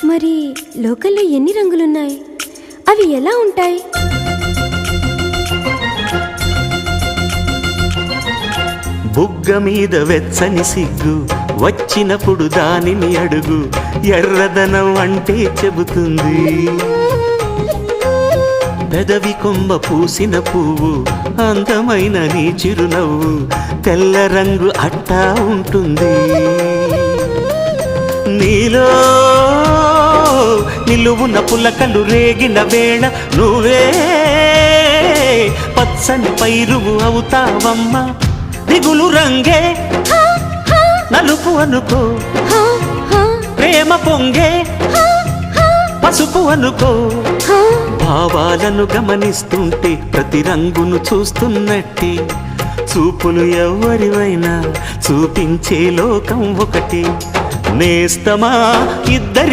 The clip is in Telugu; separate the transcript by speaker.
Speaker 1: మరి లోకల్లో ఎన్ని రంగులున్నాయి? అవి ఎలా ఉంటాయి?
Speaker 2: బుగ్గ మీద వెచ్చని సిగ్గు వచ్చినప్పుడు దానిని అడుగు, ఎర్రదనం అంటే చెబుతుంది. పెదవి కొమ్మ పూసిన పువ్వు అందమైన నీ చిరునవ్వు, తెల్ల రంగు అట్టా ఉంటుంది. నీలో నిలువున పులకలు రేగిన వేళ నువ్వే పచ్చని పైరువు అవుతావమ్మా. దిగులు రంగే నలుపు అనుకో, ప్రేమ పొంగే పసుపు అనుకో. భావాలను గమనిస్తుంటే ప్రతి రంగును చూస్తున్నట్టే, చూపులు ఎవరివైనా చూపించే లోకం ఒకటి. నేస్తమా ఇద్దరి